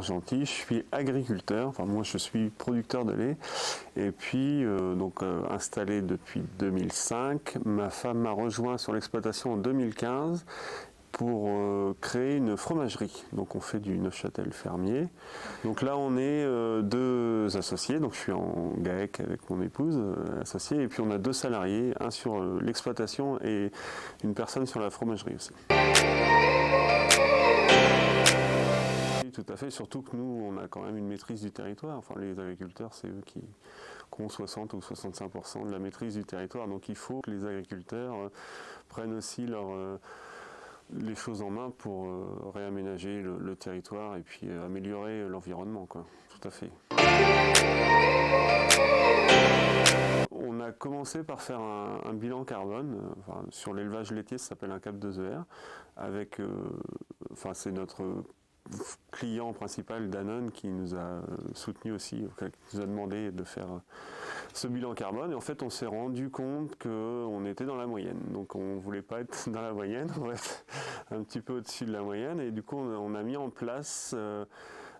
Pierre Gentil, je suis agriculteur, enfin moi je suis producteur de lait et puis installé depuis 2005. Ma femme m'a rejoint sur l'exploitation en 2015 pour créer une fromagerie. Donc on fait du Neufchâtel fermier. Donc là on est deux associés, donc je suis en GAEC avec mon épouse associée et puis on a 2 salariés, un sur l'exploitation et une personne sur la fromagerie aussi. Tout à fait, surtout que nous, on a quand même une maîtrise du territoire. Enfin, les agriculteurs, c'est eux qui ont 60 ou 65% de la maîtrise du territoire. Donc il faut que les agriculteurs prennent aussi les choses en main pour réaménager le territoire et puis améliorer l'environnement, quoi. Tout à fait. On a commencé par faire un bilan carbone. Sur l'élevage laitier, ça s'appelle un CAP 2ER. C'est notre client principal Danone qui nous a soutenu aussi, qui nous a demandé de faire ce bilan carbone. Et en fait, on s'est rendu compte qu'on était dans la moyenne. Donc, on ne voulait pas être dans la moyenne, on voulait être un petit peu au-dessus de la moyenne. Et du coup, on a mis en place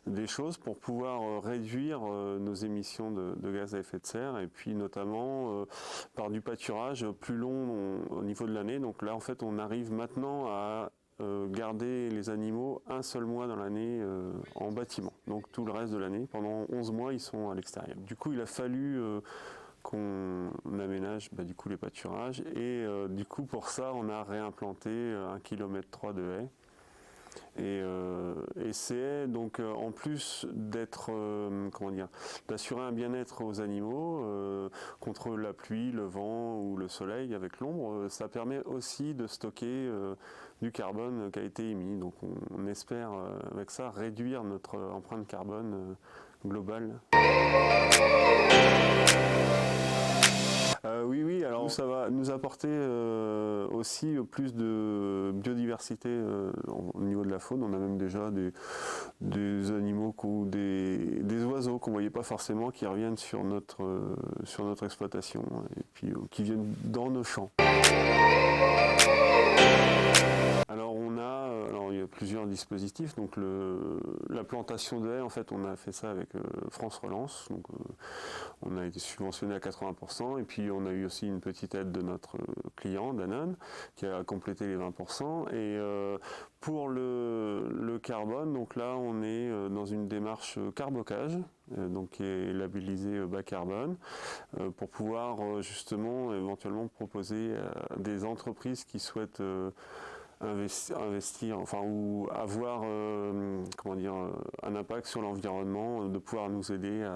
des choses pour pouvoir réduire nos émissions de gaz à effet de serre et puis notamment par du pâturage plus long au niveau de l'année. Donc là, en fait, on arrive maintenant à garder les animaux un seul mois dans l'année en bâtiment. Donc tout le reste de l'année, pendant 11 mois, ils sont à l'extérieur. Du coup, il a fallu qu'on aménage les pâturages et du coup, pour ça, on a réimplanté 1,3 km de haies. Et c'est donc en plus d'assurer un bien-être aux animaux contre la pluie, le vent ou le soleil avec l'ombre, ça permet aussi de stocker du carbone qui a été émis. Donc on espère avec ça réduire notre empreinte carbone globale. Oui, alors ça va nous apporter aussi plus de biodiversité au niveau de la faune. On a même déjà des animaux ou des oiseaux qu'on ne voyait pas forcément qui reviennent sur notre exploitation et puis qui viennent dans nos champs. Alors il y a plusieurs dispositifs. Donc la plantation de haies, en fait, on a fait ça avec France Relance. Donc on a été subventionné à 80% et puis on a eu aussi une petite aide de notre client Danone qui a complété les 20%. Et pour le carbone, donc là on est dans une démarche carbocage, donc qui est labellisée bas carbone, pour pouvoir justement éventuellement proposer à des entreprises qui souhaitent investir, ou avoir un impact sur l'environnement, de pouvoir nous aider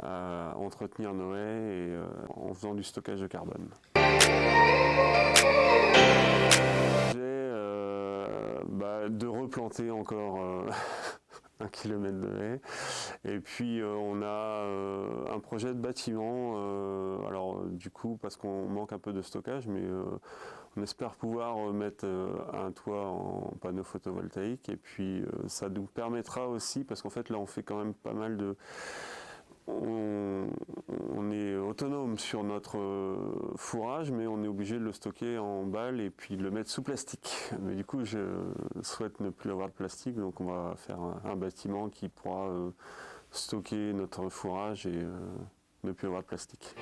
à entretenir nos haies et en faisant du stockage de carbone. De replanter encore 1 kilomètre de haies. Et puis on a un projet de bâtiment, du coup parce qu'on manque un peu de stockage, mais on espère pouvoir mettre un toit en panneaux photovoltaïques et puis ça nous permettra aussi, parce qu'en fait là on fait quand même pas mal de... On est autonome sur notre fourrage, mais on est obligé de le stocker en balles et puis de le mettre sous plastique. Mais du coup, je souhaite ne plus avoir de plastique, donc on va faire un bâtiment qui pourra stocker notre fourrage et ne plus avoir de plastique.